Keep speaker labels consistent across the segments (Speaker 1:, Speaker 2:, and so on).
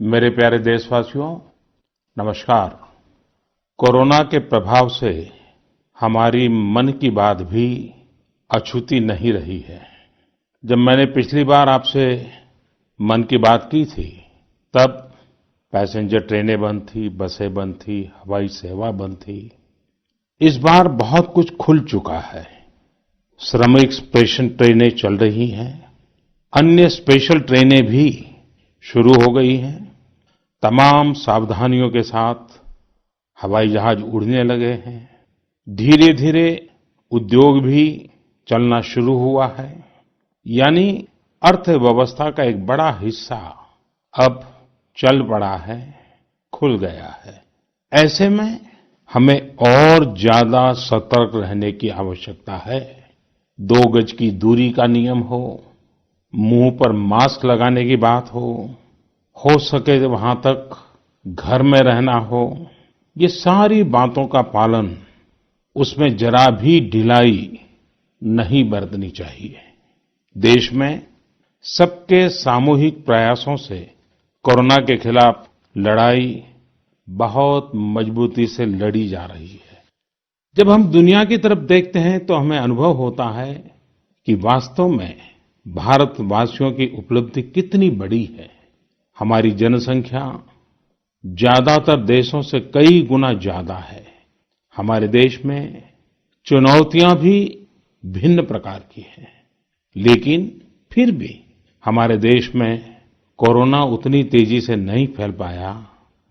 Speaker 1: मेरे प्यारे देशवासियों, नमस्कार। कोरोना के प्रभाव से हमारी मन की बात भी अछूती नहीं रही है। जब मैंने पिछली बार आपसे मन की बात की थी, तब पैसेंजर ट्रेनें बंद थी, बसें बंद थी, हवाई सेवा बंद थी। इस बार बहुत कुछ खुल चुका है। श्रमिक स्पेशल ट्रेनें चल रही हैं, अन्य स्पेशल ट्रेनें भी शुरू हो गई हैं। तमाम सावधानियों के साथ हवाई जहाज उड़ने लगे हैं। धीरे धीरे उद्योग भी चलना शुरू हुआ है। यानी अर्थव्यवस्था का एक बड़ा हिस्सा अब चल पड़ा है, खुल गया है। ऐसे में हमें और ज्यादा सतर्क रहने की आवश्यकता है। 2 गज की दूरी का नियम हो, मुंह पर मास्क लगाने की बात हो सके तो वहां तक घर में रहना हो, ये सारी बातों का पालन, उसमें जरा भी ढिलाई नहीं बरतनी चाहिए। देश में सबके सामूहिक प्रयासों से कोरोना के खिलाफ लड़ाई बहुत मजबूती से लड़ी जा रही है। जब हम दुनिया की तरफ देखते हैं तो हमें अनुभव होता है कि वास्तव में भारतवासियों की उपलब्धि कितनी बड़ी है। हमारी जनसंख्या ज्यादातर देशों से कई गुना ज्यादा है। हमारे देश में चुनौतियां भी भिन्न प्रकार की हैं, लेकिन फिर भी हमारे देश में कोरोना उतनी तेजी से नहीं फैल पाया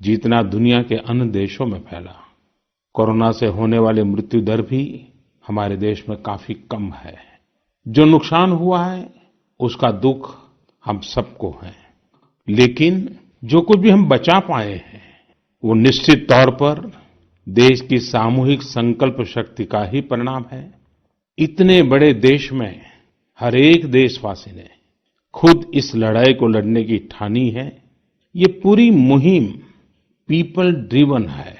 Speaker 1: जितना दुनिया के अन्य देशों में फैला। कोरोना से होने वाली मृत्यु दर भी हमारे देश में काफी कम है। जो नुकसान हुआ है उसका दुख हम सबको है, लेकिन जो कुछ भी हम बचा पाए हैं वो निश्चित तौर पर देश की सामूहिक संकल्प शक्ति का ही परिणाम है। इतने बड़े देश में हर एक देशवासी ने खुद इस लड़ाई को लड़ने की ठानी है। ये पूरी मुहिम पीपल ड्रिवन है।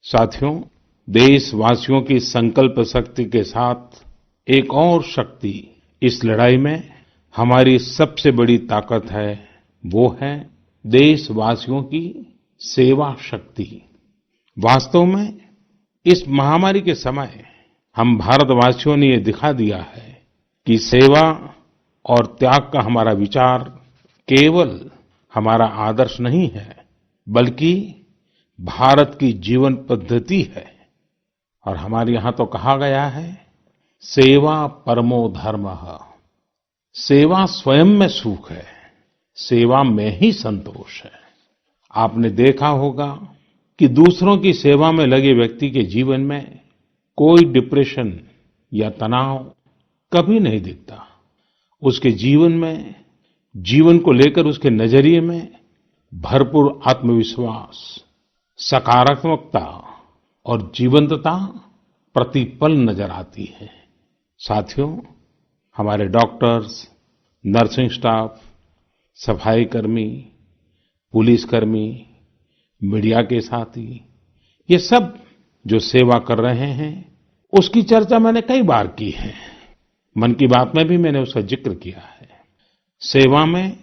Speaker 1: साथियों, देशवासियों की संकल्प शक्ति के साथ एक और शक्ति इस लड़ाई में हमारी सबसे बड़ी ताकत है, वो है देशवासियों की सेवा शक्ति। वास्तव में इस महामारी के समय हम भारतवासियों ने ये दिखा दिया है कि सेवा और त्याग का हमारा विचार केवल हमारा आदर्श नहीं है, बल्कि भारत की जीवन पद्धति है। और हमारे यहाँ तो कहा गया है, सेवा परमो धर्मः। सेवा स्वयं में सुख है, सेवा में ही संतोष है। आपने देखा होगा कि दूसरों की सेवा में लगे व्यक्ति के जीवन में कोई डिप्रेशन या तनाव कभी नहीं दिखता। उसके जीवन में, जीवन को लेकर उसके नजरिए में भरपूर आत्मविश्वास, सकारात्मकता और जीवंतता प्रतिपल नजर आती है। साथियों, हमारे डॉक्टर्स, नर्सिंग स्टाफ, सफाई कर्मी, पुलिसकर्मी, मीडिया के साथी, ये सब जो सेवा कर रहे हैं, उसकी चर्चा मैंने कई बार की है। मन की बात में भी मैंने उसका जिक्र किया है। सेवा में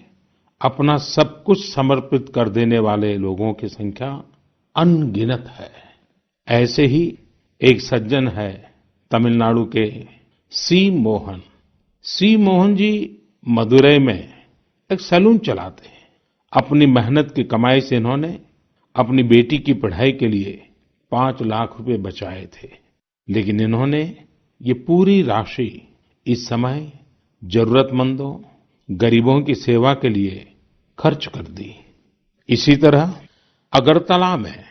Speaker 1: अपना सब कुछ समर्पित कर देने वाले लोगों की संख्या अनगिनत है। ऐसे ही एक सज्जन है तमिलनाडु के सी मोहन। सी मोहन जी मदुरई में एक सैलून चलाते हैं। अपनी मेहनत की कमाई से इन्होंने अपनी बेटी की पढ़ाई के लिए 5 लाख रुपए बचाए थे, लेकिन इन्होंने ये पूरी राशि इस समय जरूरतमंदों, गरीबों की सेवा के लिए खर्च कर दी। इसी तरह अगरतला में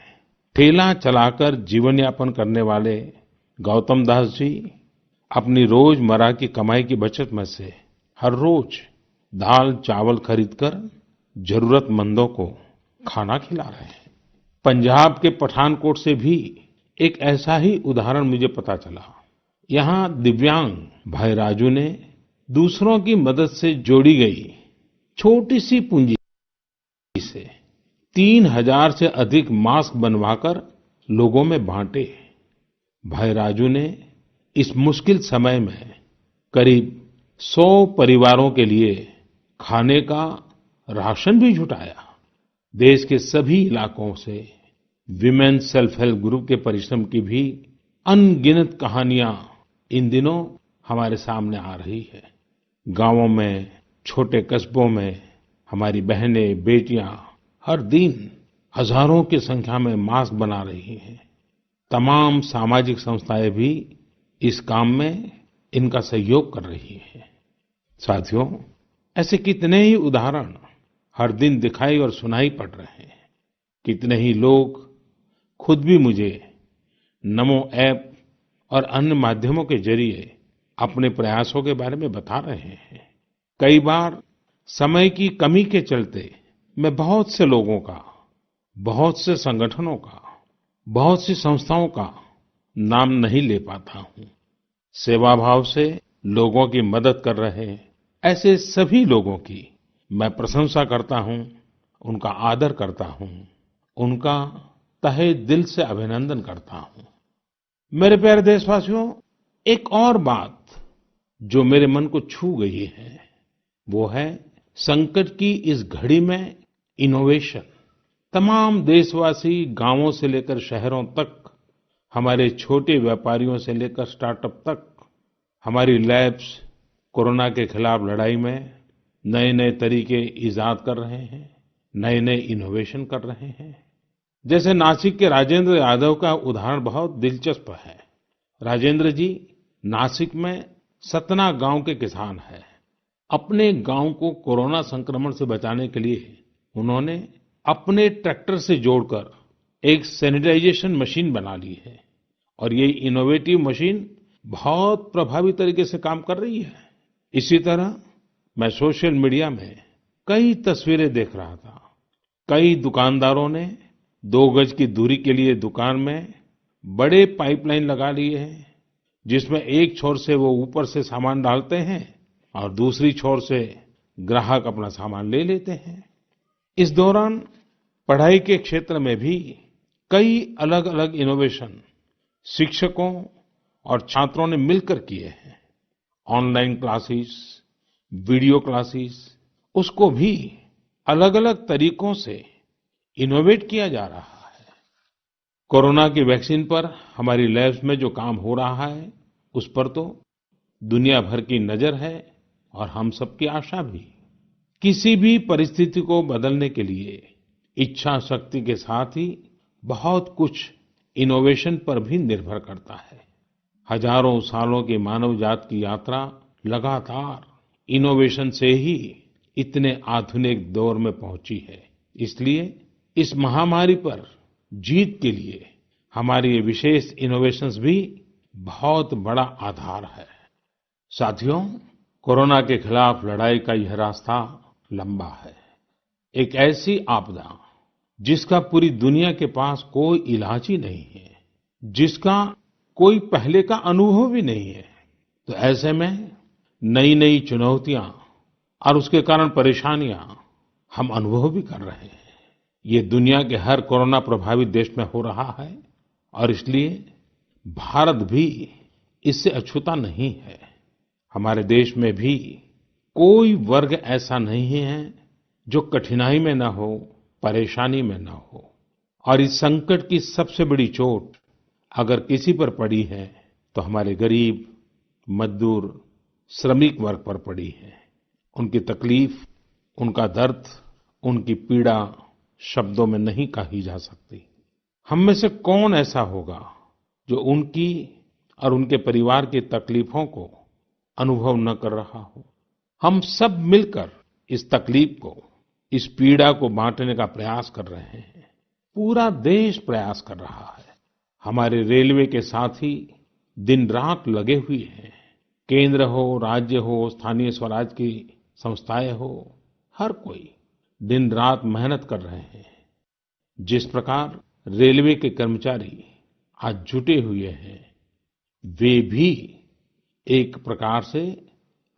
Speaker 1: ठेला चलाकर जीवन यापन करने वाले गौतम दास जी अपनी रोजमर्रा की कमाई की बचत में से हर रोज दाल चावल खरीदकर जरूरतमंदों को खाना खिला रहे हैं। पंजाब के पठानकोट से भी एक ऐसा ही उदाहरण मुझे पता चला। यहाँ दिव्यांग भाई राजू ने दूसरों की मदद से जोड़ी गई छोटी सी पूंजी से 3000 से अधिक मास्क बनवाकर लोगों में बांटे। भाई राजू ने इस मुश्किल समय में करीब 100 परिवारों के लिए खाने का राशन भी जुटाया। देश के सभी इलाकों से विमेन सेल्फ हेल्प ग्रुप के परिश्रम की भी अनगिनत कहानियां इन दिनों हमारे सामने आ रही है। गांवों में, छोटे कस्बों में हमारी बहनें, बेटियां हर दिन हजारों की संख्या में मास्क बना रही हैं। तमाम सामाजिक संस्थाएं भी इस काम में इनका सहयोग कर रही हैं। साथियों, ऐसे कितने ही उदाहरण हर दिन दिखाई और सुनाई पड़ रहे हैं। कितने ही लोग खुद भी मुझे नमो ऐप और अन्य माध्यमों के जरिए अपने प्रयासों के बारे में बता रहे हैं। कई बार समय की कमी के चलते मैं बहुत से लोगों का, बहुत से संगठनों का, बहुत सी संस्थाओं का नाम नहीं ले पाता हूं। सेवाभाव से लोगों की मदद कर रहे ऐसे सभी लोगों की मैं प्रशंसा करता हूं, उनका आदर करता हूं, उनका तहे दिल से अभिनंदन करता हूं। मेरे प्यारे देशवासियों, एक और बात जो मेरे मन को छू गई है, वो है संकट की इस घड़ी में इनोवेशन। तमाम देशवासी गांवों से लेकर शहरों तक, हमारे छोटे व्यापारियों से लेकर स्टार्टअप तक, हमारी लैब्स कोरोना के खिलाफ लड़ाई में नए-नए तरीके इजाद कर रहे हैं, नए-नए इनोवेशन कर रहे हैं। जैसे नासिक के राजेंद्र यादव का उदाहरण बहुत दिलचस्प है। राजेंद्र जी नासिक में सतना गांव के किसान हैं। अपने गांव को कोरोना संक्रमण से बचाने के लिए उन्होंने अपने ट्रैक्टर से जोड़कर एक सैनिटाइजेशन मशीन बना ली है और ये इनोवेटिव मशीन बहुत प्रभावी तरीके से काम कर रही है। इसी तरह मैं सोशल मीडिया में कई तस्वीरें देख रहा था। कई दुकानदारों ने 2 गज की दूरी के लिए दुकान में बड़े पाइपलाइन लगा लिए हैं, जिसमें एक छोर से वो ऊपर से सामान डालते हैं और दूसरी छोर से ग्राहक अपना सामान ले लेते हैं। इस दौरान पढ़ाई के क्षेत्र में भी कई अलग-अलग इनोवेशन शिक्षकों और छात्रों ने मिलकर किए हैं। ऑनलाइन क्लासेस, वीडियो क्लासेस, उसको भी अलग-अलग तरीकों से इनोवेट किया जा रहा है। कोरोना की वैक्सीन पर हमारी लैब्स में जो काम हो रहा है, उस पर तो दुनिया भर की नजर है और हम सबकी आशा भी। किसी भी परिस्थिति को बदलने के लिए इच्छा शक्ति के साथ ही बहुत कुछ इनोवेशन पर भी निर्भर करता है। हजारों सालों की मानव जात की यात्रा लगातार इनोवेशन से ही इतने आधुनिक दौर में पहुंची है। इसलिए इस महामारी पर जीत के लिए हमारी ये विशेष इनोवेशंस भी बहुत बड़ा आधार है। साथियों, कोरोना के खिलाफ लड़ाई का यह रास्ता लंबा है। एक ऐसी आपदा जिसका पूरी दुनिया के पास कोई इलाज ही नहीं है, जिसका कोई पहले का अनुभव भी नहीं है, तो ऐसे में नई-नई चुनौतियां और उसके कारण परेशानियां हम अनुभव भी कर रहे हैं। ये दुनिया के हर कोरोना प्रभावित देश में हो रहा है और इसलिए भारत भी इससे अछूता नहीं है। हमारे देश में भी कोई वर्ग ऐसा नहीं है जो कठिनाई में न हो, परेशानी में न हो। और इस संकट की सबसे बड़ी चोट अगर किसी पर पड़ी है तो हमारे गरीब, मजदूर, श्रमिक वर्ग पर पड़ी है। उनकी तकलीफ, उनका दर्द, उनकी पीड़ा शब्दों में नहीं कही जा सकती। हम में से कौन ऐसा होगा जो उनकी और उनके परिवार की तकलीफों को अनुभव न कर रहा हो। हम सब मिलकर इस तकलीफ को, इस पीड़ा को बांटने का प्रयास कर रहे हैं। पूरा देश प्रयास कर रहा है। हमारे रेलवे के साथी दिन रात लगे हुए हैं। केंद्र हो, राज्य हो, स्थानीय स्वराज की संस्थाएं हो, हर कोई दिन रात मेहनत कर रहे हैं। जिस प्रकार रेलवे के कर्मचारी आज जुटे हुए हैं, वे भी एक प्रकार से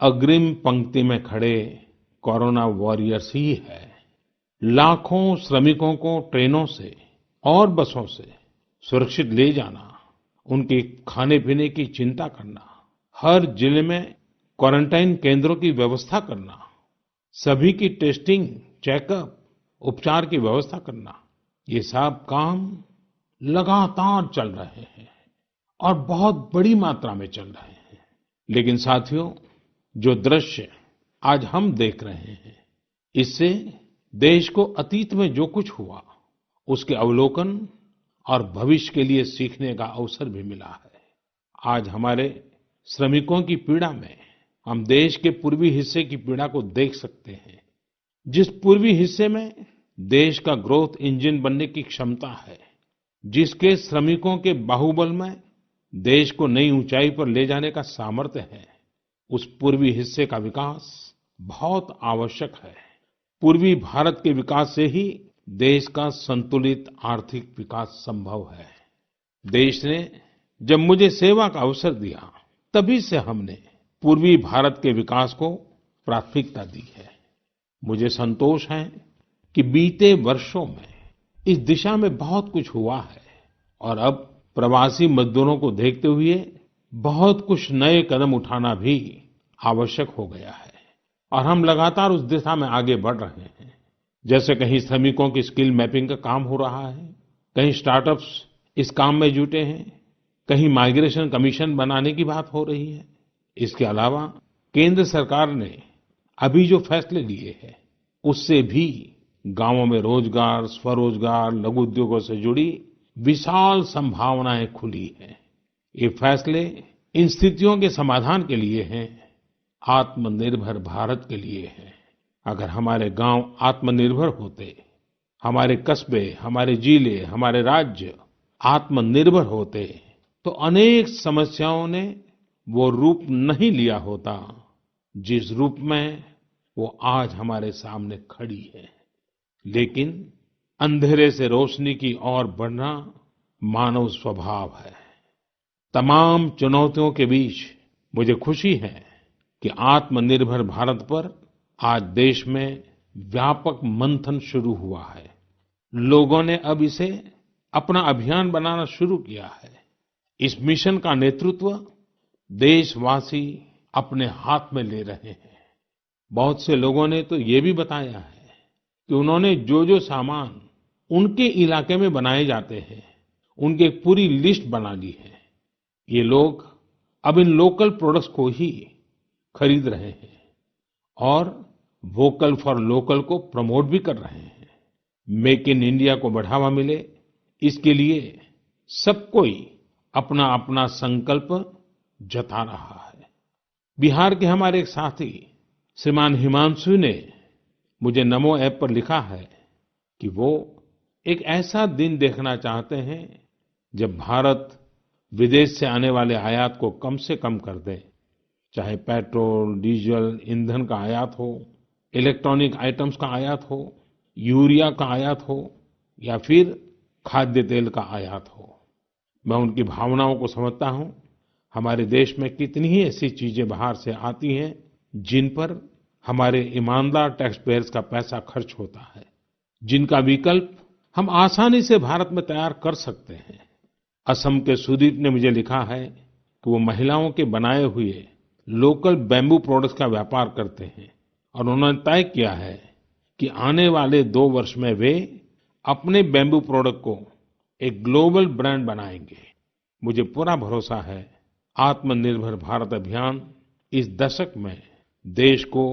Speaker 1: अग्रिम पंक्ति में खड़े कोरोना वॉरियर्स ही है। लाखों श्रमिकों को ट्रेनों से और बसों से सुरक्षित ले जाना, उनके खाने पीने की चिंता करना, हर जिले में क्वारंटाइन केंद्रों की व्यवस्था करना, सभी की टेस्टिंग, चेकअप उपचार की व्यवस्था करना, ये सब काम लगातार चल रहे हैं और बहुत बड़ी मात्रा में चल रहे हैं। लेकिन साथियों, जो दृश्य आज हम देख रहे हैं, इससे देश को अतीत में जो कुछ हुआ, उसके अवलोकन और भविष्य के लिए सीखने का अवसर भी मिला है। आज हमारे श्रमिकों की पीड़ा में हम देश के पूर्वी हिस्से की पीड़ा को देख सकते हैं। जिस पूर्वी हिस्से में देश का ग्रोथ इंजन बनने की क्षमता है, जिसके श्रमिकों के बाहुबल में देश को नई ऊंचाई पर ले जाने का सामर्थ्य है, उस पूर्वी हिस्से का विकास बहुत आवश्यक है। पूर्वी भारत के विकास से ही देश का संतुलित आर्थिक विकास संभव है। देश ने जब मुझे सेवा का अवसर दिया, तभी से हमने पूर्वी भारत के विकास को प्राथमिकता दी है। मुझे संतोष है कि बीते वर्षों में इस दिशा में बहुत कुछ हुआ है और अब प्रवासी मजदूरों को देखते हुए बहुत कुछ नए कदम उठाना भी आवश्यक हो गया है और हम लगातार उस दिशा में आगे बढ़ रहे हैं। जैसे कहीं श्रमिकों की स्किल मैपिंग का काम हो रहा है, कहीं स्टार्टअप्स इस काम में जुटे हैं, कहीं माइग्रेशन कमीशन बनाने की बात हो रही है। इसके अलावा केंद्र सरकार ने अभी जो फैसले लिए हैं, उससे भी गांवों में रोजगार, स्वरोजगार, लघु उद्योगों से जुड़ी विशाल संभावनाएं खुली हैं। ये फैसले इन स्थितियों के समाधान के लिए हैं, आत्मनिर्भर भारत के लिए हैं। अगर हमारे गांव आत्मनिर्भर होते, हमारे कस्बे, हमारे जिले, हमारे राज्य आत्मनिर्भर होते, तो अनेक समस्याओं ने वो रूप नहीं लिया होता जिस रूप में वो आज हमारे सामने खड़ी है। लेकिन अंधेरे से रोशनी की ओर बढ़ना मानव स्वभाव है। तमाम चुनौतियों के बीच मुझे खुशी है कि आत्मनिर्भर भारत पर आज देश में व्यापक मंथन शुरू हुआ है। लोगों ने अब इसे अपना अभियान बनाना शुरू किया है। इस मिशन का नेतृत्व देशवासी अपने हाथ में ले रहे हैं। बहुत से लोगों ने तो ये भी बताया है कि उन्होंने जो सामान उनके इलाके में बनाए जाते हैं, उनकी एक पूरी लिस्ट बना ली है। ये लोग अब इन लोकल प्रोडक्ट्स को ही खरीद रहे हैं और वोकल फॉर लोकल को प्रमोट भी कर रहे हैं। मेक इन इंडिया को बढ़ावा मिले, इसके लिए सब कोई अपना अपना संकल्प जता रहा है। बिहार के हमारे एक साथी श्रीमान हिमांशु ने मुझे नमो ऐप पर लिखा है कि वो एक ऐसा दिन देखना चाहते हैं जब भारत विदेश से आने वाले आयात को कम से कम कर दे, चाहे पेट्रोल, डीजल, ईंधन का आयात हो, इलेक्ट्रॉनिक आइटम्स का आयात हो, यूरिया का आयात हो या फिर खाद्य तेल का आयात हो। मैं उनकी भावनाओं को समझता हूं। हमारे देश में कितनी ही ऐसी चीजें बाहर से आती हैं जिन पर हमारे ईमानदार टैक्स पेयर्स का पैसा खर्च होता है, जिनका विकल्प हम आसानी से भारत में तैयार कर सकते हैं। असम के सुदीप ने मुझे लिखा है कि वो महिलाओं के बनाए हुए लोकल बैम्बू प्रोडक्ट्स का व्यापार करते हैं और उन्होंने तय किया है कि आने वाले 2 वर्ष में वे अपने बैम्बू प्रोडक्ट को एक ग्लोबल ब्रांड बनाएंगे। मुझे पूरा भरोसा है आत्मनिर्भर भारत अभियान इस दशक में देश को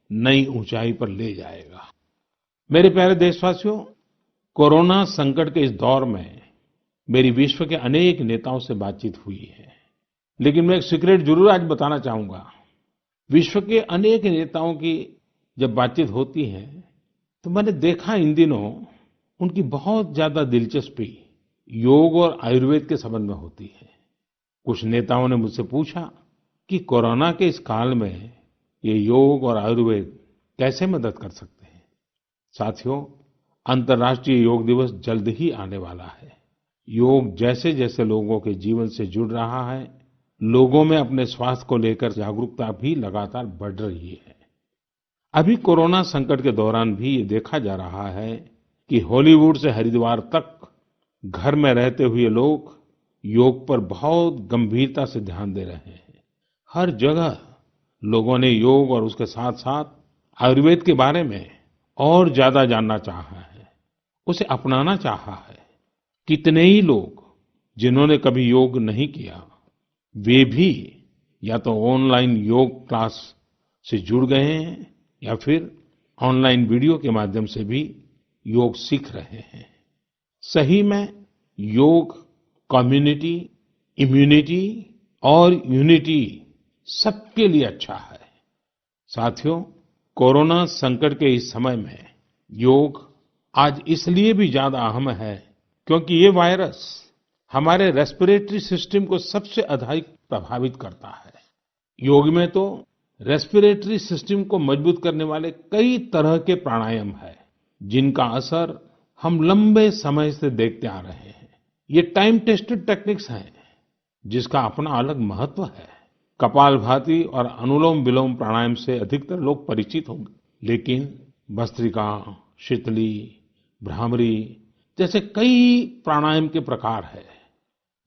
Speaker 1: नई ऊंचाई पर ले जाएगा। मेरे प्यारे देशवासियों, कोरोना संकट के इस दौर में मेरी विश्व के अनेक नेताओं से बातचीत हुई है, लेकिन मैं एक सीक्रेट जरूर आज बताना चाहूंगा। विश्व के अनेक नेताओं की जब बातचीत होती है तो मैंने देखा इन दिनों उनकी बहुत ज्यादा दिलचस्पी योग और आयुर्वेद के संबंध में होती है। कुछ नेताओं ने मुझसे पूछा कि कोरोना के इस काल में ये योग और आयुर्वेद कैसे मदद कर सकते हैं। साथियों, अंतर्राष्ट्रीय योग दिवस जल्द ही आने वाला है। योग जैसे जैसे लोगों के जीवन से जुड़ रहा है, लोगों में अपने स्वास्थ्य को लेकर जागरूकता भी लगातार बढ़ रही है। अभी कोरोना संकट के दौरान भी ये देखा जा रहा है कि हॉलीवुड से हरिद्वार तक घर में रहते हुए लोग योग पर बहुत गंभीरता से ध्यान दे रहे हैं। हर जगह लोगों ने योग और उसके साथ साथ आयुर्वेद के बारे में और ज्यादा जानना चाहा है, उसे अपनाना चाहा है। कितने ही लोग जिन्होंने कभी योग नहीं किया, वे भी या तो ऑनलाइन योग क्लास से जुड़ गए हैं या फिर ऑनलाइन वीडियो के माध्यम से भी योग सीख रहे हैं। सही में योग कम्युनिटी, इम्यूनिटी और यूनिटी सबके लिए अच्छा है। साथियों, कोरोना संकट के इस समय में योग आज इसलिए भी ज्यादा अहम है क्योंकि ये वायरस हमारे रेस्पिरेटरी सिस्टम को सबसे अधिक प्रभावित करता है। योग में तो रेस्पिरेटरी सिस्टम को मजबूत करने वाले कई तरह के प्राणायाम है, जिनका असर हम लंबे समय से देखते आ रहे हैं। ये टाइम टेस्टेड टेक्निक्स हैं, जिसका अपना अलग महत्व है। कपालभाति और अनुलोम विलोम प्राणायाम से अधिकतर लोग परिचित होंगे, लेकिन भस्त्रिका, शीतली, भ्रामरी जैसे कई प्राणायाम के प्रकार है,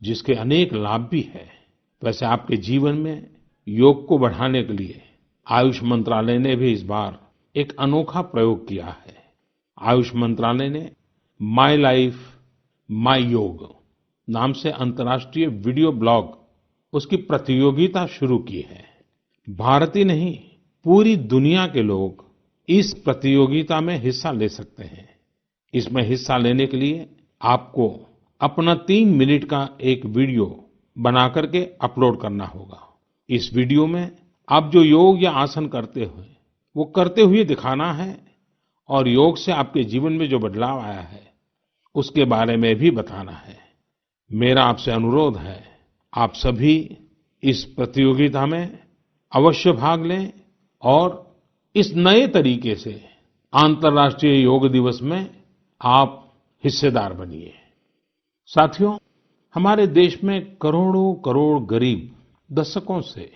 Speaker 1: जिसके अनेक लाभ भी है। वैसे आपके जीवन में योग को बढ़ाने के लिए आयुष मंत्रालय ने भी इस बार एक अनोखा प्रयोग किया है। आयुष मंत्रालय ने माय लाइफ माय योग नाम से अंतर्राष्ट्रीय वीडियो ब्लॉग उसकी प्रतियोगिता शुरू की है। भारत ही नहीं, पूरी दुनिया के लोग इस प्रतियोगिता में हिस्सा ले सकते हैं। इसमें हिस्सा लेने के लिए आपको अपना 3 मिनट का एक वीडियो बना करके अपलोड करना होगा। इस वीडियो में आप जो योग या आसन करते हुए वो करते हुए दिखाना है और योग से आपके जीवन में जो बदलाव आया है उसके बारे में भी बताना है। मेरा आपसे अनुरोध है, आप सभी इस प्रतियोगिता में अवश्य भाग लें और इस नए तरीके से अंतर्राष्ट्रीय योग दिवस में आप हिस्सेदार बनिए। साथियों, हमारे देश में करोड़ों करोड़ गरीब दशकों से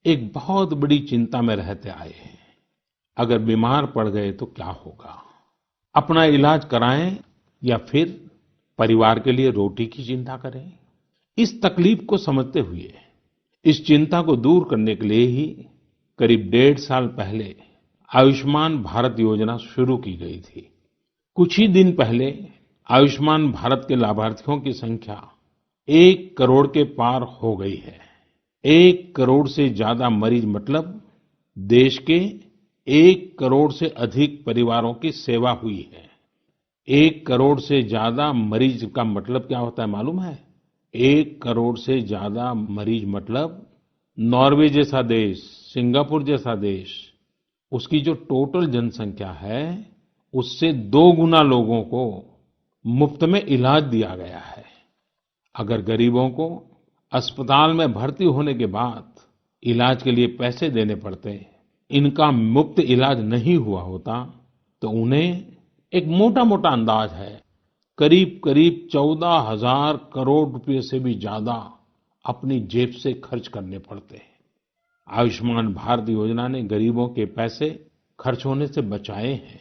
Speaker 1: एक बहुत बड़ी चिंता में रहते आए हैं। अगर बीमार पड़ गए तो क्या होगा? अपना इलाज कराएं या फिर परिवार के लिए रोटी की चिंता करें? इस तकलीफ को समझते हुए, इस चिंता को दूर करने के लिए ही करीब 1.5 साल पहले आयुष्मान भारत योजना शुरू की गई थी। कुछ ही दिन पहले आयुष्मान भारत के लाभार्थियों की संख्या 1 करोड़ के पार हो गई है। 1 करोड़ से ज्यादा मरीज मतलब देश के 1 करोड़ से अधिक परिवारों की सेवा हुई है। 1 करोड़ से ज्यादा मरीज का मतलब क्या होता है मालूम है? 1 करोड़ से ज्यादा मरीज मतलब नॉर्वे जैसा देश, सिंगापुर जैसा देश, उसकी जो टोटल जनसंख्या है उससे 2 गुना लोगों को मुफ्त में इलाज दिया गया है। अगर गरीबों को अस्पताल में भर्ती होने के बाद इलाज के लिए पैसे देने पड़ते, इनका मुफ्त इलाज नहीं हुआ होता, तो उन्हें एक मोटा-मोटा अंदाज है करीब करीब 14,000 करोड़ रुपए से भी ज्यादा अपनी जेब से खर्च करने पड़ते हैं। आयुष्मान भारत योजना ने गरीबों के पैसे खर्च होने से बचाए हैं।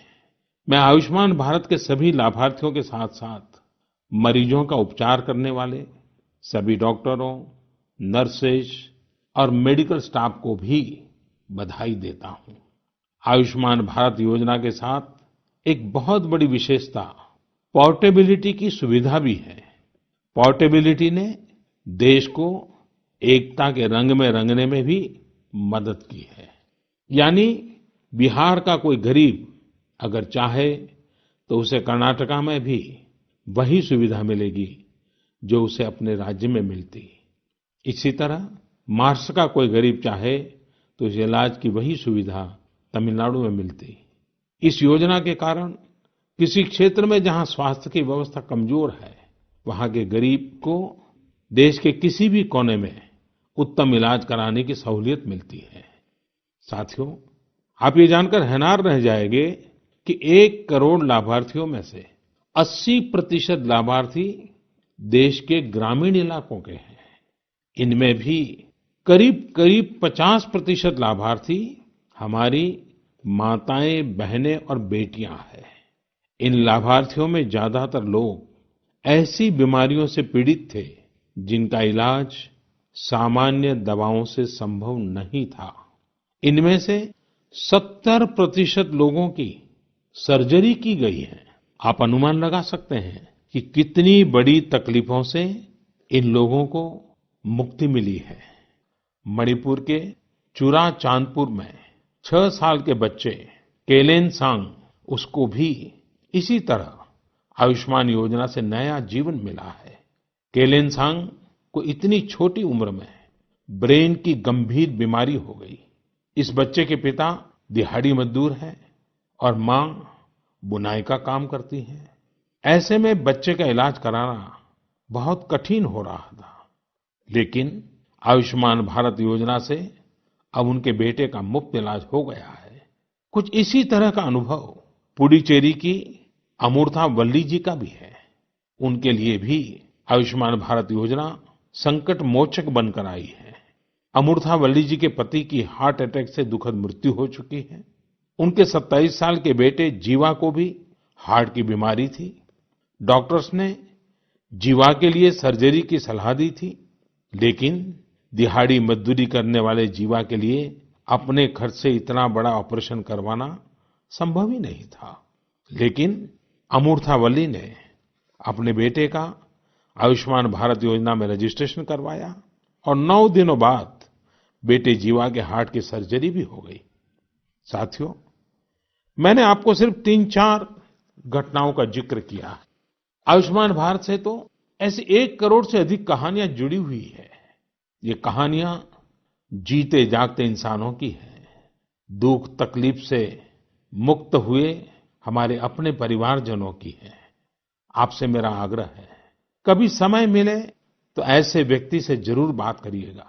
Speaker 1: मैं आयुष्मान भारत के सभी लाभार्थियों के साथ साथ मरीजों का उपचार करने वाले सभी डॉक्टरों, नर्सेज और मेडिकल स्टाफ को भी बधाई देता हूं। आयुष्मान भारत योजना के साथ एक बहुत बड़ी विशेषता पोर्टेबिलिटी की सुविधा भी है। पोर्टेबिलिटी ने देश को एकता के रंग में रंगने में भी मदद की है। यानी बिहार का कोई गरीब अगर चाहे तो उसे कर्नाटका में भी वही सुविधा मिलेगी जो उसे अपने राज्य में मिलती। इसी तरह महाराष्ट्र का कोई गरीब चाहे तो उसे इलाज की वही सुविधा तमिलनाडु में मिलती। इस योजना के कारण किसी क्षेत्र में जहां स्वास्थ्य की व्यवस्था कमजोर है, वहां के गरीब को देश के किसी भी कोने में उत्तम इलाज कराने की सहूलियत मिलती है। साथियों, आप ये जानकर हैरान रह जाएंगे कि 1 करोड़ लाभार्थियों में से 80% लाभार्थी देश के ग्रामीण इलाकों के हैं। इनमें भी करीब करीब 50% लाभार्थी हमारी माताएं, बहनें और बेटियां हैं। इन लाभार्थियों में ज्यादातर लोग ऐसी बीमारियों से पीड़ित थे जिनका इलाज सामान्य दवाओं से संभव नहीं था। इनमें से 70% लोगों की सर्जरी की गई है। आप अनुमान लगा सकते हैं कि कितनी बड़ी तकलीफों से इन लोगों को मुक्ति मिली है। मणिपुर के चुराचांदपुर में 6 साल के बच्चे केलेनसांग, उसको भी इसी तरह आयुष्मान योजना से नया जीवन मिला है। केलेनसांग को इतनी छोटी उम्र में ब्रेन की गंभीर बीमारी हो गई। इस बच्चे के पिता दिहाड़ी मजदूर हैं और माँ बुनाई का काम करती हैं। ऐसे में बच्चे का इलाज कराना बहुत कठिन हो रहा था, लेकिन आयुष्मान भारत योजना से अब उनके बेटे का मुफ्त इलाज हो गया है। कुछ इसी तरह का अनुभव पुडुचेरी की अमूर्था वल्ली जी का भी है। उनके लिए भी आयुष्मान भारत योजना संकट मोचक बनकर आई है। अमूर्था वल्ली जी के पति की हार्ट अटैक से दुखद मृत्यु हो चुकी है। उनके 27 साल के बेटे जीवा को भी हार्ट की बीमारी थी। डॉक्टर्स ने जीवा के लिए सर्जरी की सलाह दी थी, लेकिन दिहाड़ी मजदूरी करने वाले जीवा के लिए अपने खर्च से इतना बड़ा ऑपरेशन करवाना संभव ही नहीं था। लेकिन अमूर्था वल्ली ने अपने बेटे का आयुष्मान भारत योजना में रजिस्ट्रेशन करवाया और 9 दिनों बाद बेटे जीवा के हार्ट की सर्जरी भी हो गई। साथियों, मैंने आपको सिर्फ 3-4 घटनाओं का जिक्र किया है। आयुष्मान भारत से तो ऐसी 1 करोड़ से अधिक कहानियां जुड़ी हुई है। ये कहानियां जीते जागते इंसानों की हैं। दुख तकलीफ से मुक्त हुए हमारे अपने परिवारजनों की है। आपसे मेरा आग्रह है, कभी समय मिले तो ऐसे व्यक्ति से जरूर बात करिएगा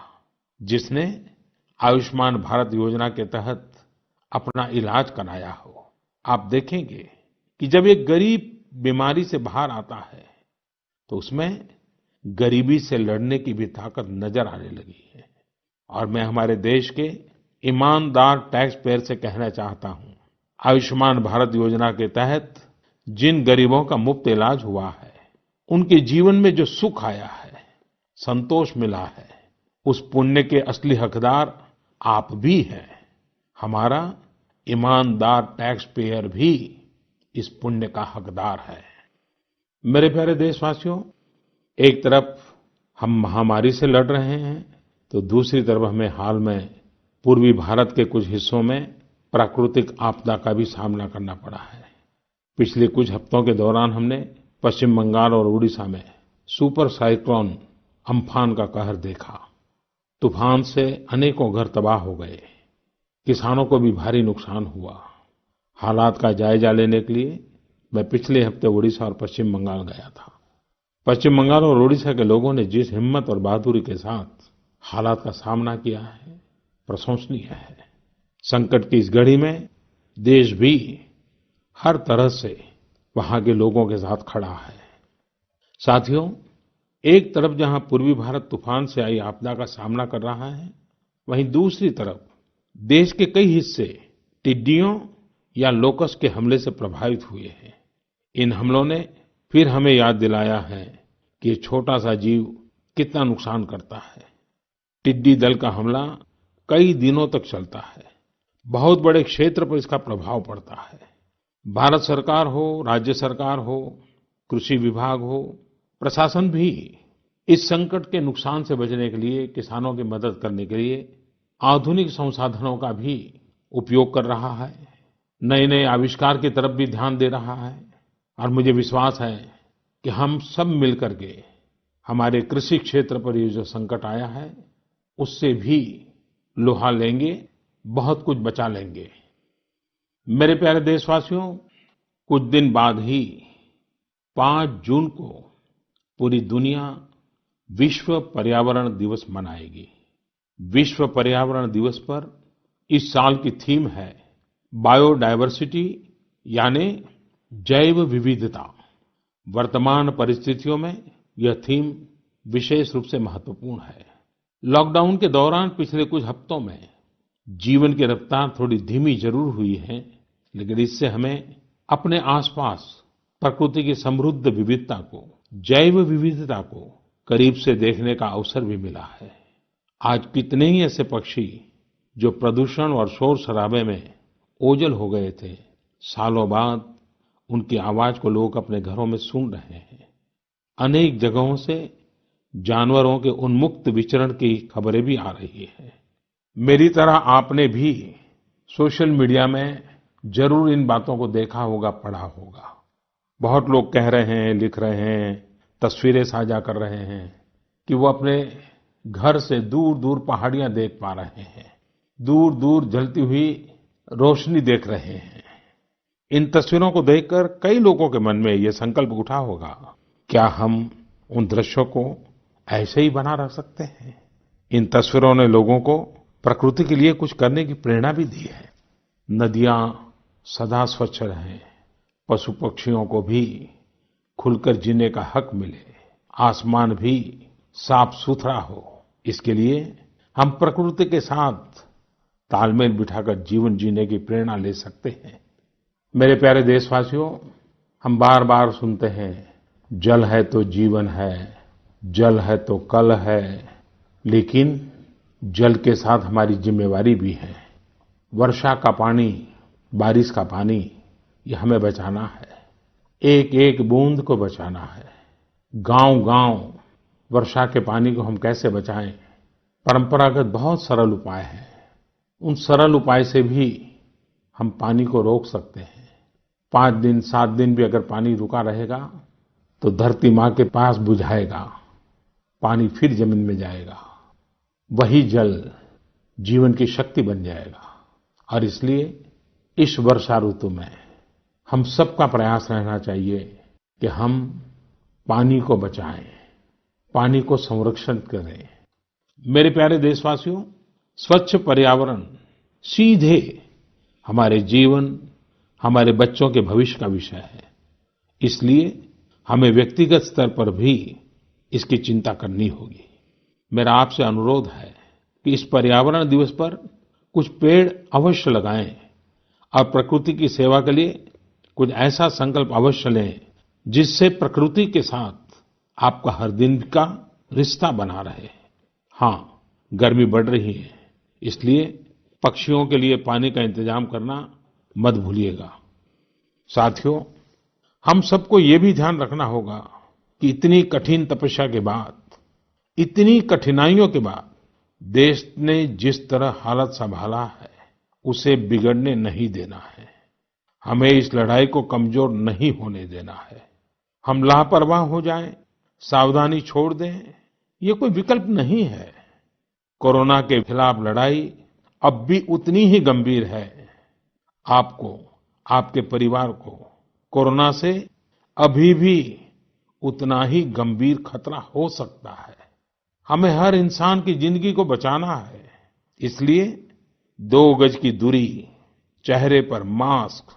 Speaker 1: जिसने आयुष्मान भारत योजना के तहत अपना इलाज कराया हो। आप देखेंगे कि जब एक गरीब बीमारी से बाहर आता है तो उसमें गरीबी से लड़ने की भी ताकत नजर आने लगी है। और मैं हमारे देश के ईमानदार टैक्स पेयर से कहना चाहता हूं, आयुष्मान भारत योजना के तहत जिन गरीबों का मुफ्त इलाज हुआ है, उनके जीवन में जो सुख आया है, संतोष मिला है, उस पुण्य के असली हकदार आप भी हैं। हमारा ईमानदार टैक्स पेयर भी इस पुण्य का हकदार है। मेरे प्यारे देशवासियों, एक तरफ हम महामारी से लड़ रहे हैं तो दूसरी तरफ हमें हाल में पूर्वी भारत के कुछ हिस्सों में प्राकृतिक आपदा का भी सामना करना पड़ा है। पिछले कुछ हफ्तों के दौरान हमने पश्चिम बंगाल और उड़ीसा में सुपर साइक्लोन अम्फान का कहर देखा। तूफान से अनेकों घर तबाह हो गए, किसानों को भी भारी नुकसान हुआ। हालात का जायजा लेने के लिए मैं पिछले हफ्ते उड़ीसा और पश्चिम बंगाल गया था। पश्चिम बंगाल और उड़ीसा के लोगों ने जिस हिम्मत और बहादुरी के साथ हालात का सामना किया है, प्रशंसनीय है। संकट की इस घड़ी में देश भी हर तरह से वहां के लोगों के साथ खड़ा है। साथियों, एक तरफ जहां पूर्वी भारत तूफान से आई आपदा का सामना कर रहा है, वहीं दूसरी तरफ देश के कई हिस्से टिड्डियों या लोकस्ट के हमले से प्रभावित हुए हैं। इन हमलों ने फिर हमें याद दिलाया है कि ये छोटा सा जीव कितना नुकसान करता है। टिड्डी दल का हमला कई दिनों तक चलता है। बहुत बड़े क्षेत्र पर इसका प्रभाव पड़ता है। भारत सरकार हो, राज्य सरकार हो, कृषि विभाग हो, प्रशासन भी इस संकट के नुकसान से बचने के लिए, किसानों की मदद करने के लिए आधुनिक संसाधनों का भी उपयोग कर रहा है। नए नए आविष्कार की तरफ भी ध्यान दे रहा है। और मुझे विश्वास है कि हम सब मिलकर के हमारे कृषि क्षेत्र पर ये जो संकट आया है, उससे भी लोहा लेंगे, बहुत कुछ बचा लेंगे। मेरे प्यारे देशवासियों, कुछ दिन बाद ही 5 जून को पूरी दुनिया विश्व पर्यावरण दिवस मनाएगी। विश्व पर्यावरण दिवस पर इस साल की थीम है बायोडायवर्सिटी, यानी जैव विविधता। वर्तमान परिस्थितियों में यह थीम विशेष रूप से महत्वपूर्ण है। लॉकडाउन के दौरान पिछले कुछ हफ्तों में जीवन की रफ्तार थोड़ी धीमी जरूर हुई है, लेकिन इससे हमें अपने आसपास प्रकृति की समृद्ध विविधता को, जैव विविधता को करीब से देखने का अवसर भी मिला है। आज कितने ही ऐसे पक्षी जो प्रदूषण और शोर शराबे में ओझल हो गए थे, सालों बाद उनकी आवाज को लोग अपने घरों में सुन रहे हैं। अनेक जगहों से जानवरों के उन्मुक्त विचरण की खबरें भी आ रही हैं। मेरी तरह आपने भी सोशल मीडिया में जरूर इन बातों को देखा होगा, पढ़ा होगा। बहुत लोग कह रहे हैं, लिख रहे हैं, तस्वीरें साझा कर रहे हैं कि वो अपने घर से दूर-दूर पहाड़ियां देख पा रहे हैं, दूर-दूर जलती हुई रोशनी देख रहे हैं। इन तस्वीरों को देखकर कई लोगों के मन में ये संकल्प उठा होगा, क्या हम उन दृश्यों को ऐसे ही बना रख सकते हैं? इन तस्वीरों ने लोगों को प्रकृति के लिए कुछ करने की प्रेरणा भी दी है। नदियां सदा स्वच्छ रहें, पशु पक्षियों को भी खुलकर जीने का हक मिले, आसमान भी साफ सुथरा हो, इसके लिए हम प्रकृति के साथ तालमेल बिठाकर जीवन जीने की प्रेरणा ले सकते हैं। मेरे प्यारे देशवासियों, हम बार बार सुनते हैं, जल है तो जीवन है, जल है तो कल है, लेकिन जल के साथ हमारी जिम्मेवारी भी है। वर्षा का पानी, बारिश का पानी, ये हमें बचाना है। एक एक बूंद को बचाना है। गांव-गांव वर्षा के पानी को हम कैसे बचाएं? परंपरागत बहुत सरल उपाय हैं। उन सरल उपाय से भी हम पानी को रोक सकते हैं। 5 दिन, 7 दिन भी अगर पानी रुका रहेगा, तो धरती माँ के पास बुझाएगा, पानी फिर जमीन में जाएगा। वही जल जीवन की शक्ति बन जाएगा। और इसलिए इस वर्षा ऋतु में हम सबका प्रयास रहना चाहिए कि हम पानी को बचाएं, पानी को संरक्षण करें। मेरे प्यारे देशवासियों, स्वच्छ पर्यावरण सीधे हमारे जीवन, हमारे बच्चों के भविष्य का विषय है। इसलिए हमें व्यक्तिगत स्तर पर भी इसकी चिंता करनी होगी। मेरा आपसे अनुरोध है कि इस पर्यावरण दिवस पर कुछ पेड़ अवश्य लगाएं और प्रकृति की सेवा के लिए कुछ ऐसा संकल्प अवश्य लें, जिससे प्रकृति के साथ आपका हर दिन का रिश्ता बना रहे। हाँ, गर्मी बढ़ रही है, इसलिए पक्षियों के लिए पानी का इंतजाम करना मत भूलिएगा। साथियों, हम सबको ये भी ध्यान रखना होगा कि इतनी कठिन तपस्या के बाद, इतनी कठिनाइयों के बाद देश ने जिस तरह हालत संभाला है, उसे बिगड़ने नहीं देना है। हमें इस लड़ाई को कमजोर नहीं होने देना है। हम लापरवाह हो जाएं, सावधानी छोड़ दें, ये कोई विकल्प नहीं है। कोरोना के खिलाफ लड़ाई अब भी उतनी ही गंभीर है। आपको, आपके परिवार को कोरोना से अभी भी उतना ही गंभीर खतरा हो सकता है। हमें हर इंसान की जिंदगी को बचाना है। इसलिए 2 गज की दूरी, चेहरे पर मास्क,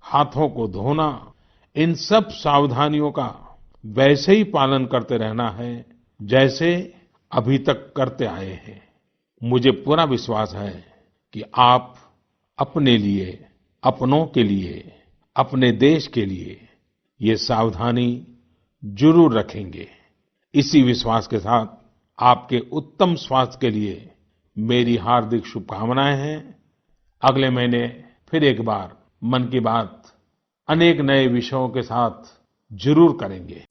Speaker 1: हाथों को धोना, इन सब सावधानियों का वैसे ही पालन करते रहना है जैसे अभी तक करते आए हैं। मुझे पूरा विश्वास है कि आप अपने लिए, अपनों के लिए, अपने देश के लिए ये सावधानी जरूर रखेंगे। इसी विश्वास के साथ आपके उत्तम स्वास्थ्य के लिए मेरी हार्दिक शुभकामनाएं हैं। अगले महीने फिर एक बार मन की बात अनेक नए विषयों के साथ जरूर करेंगे।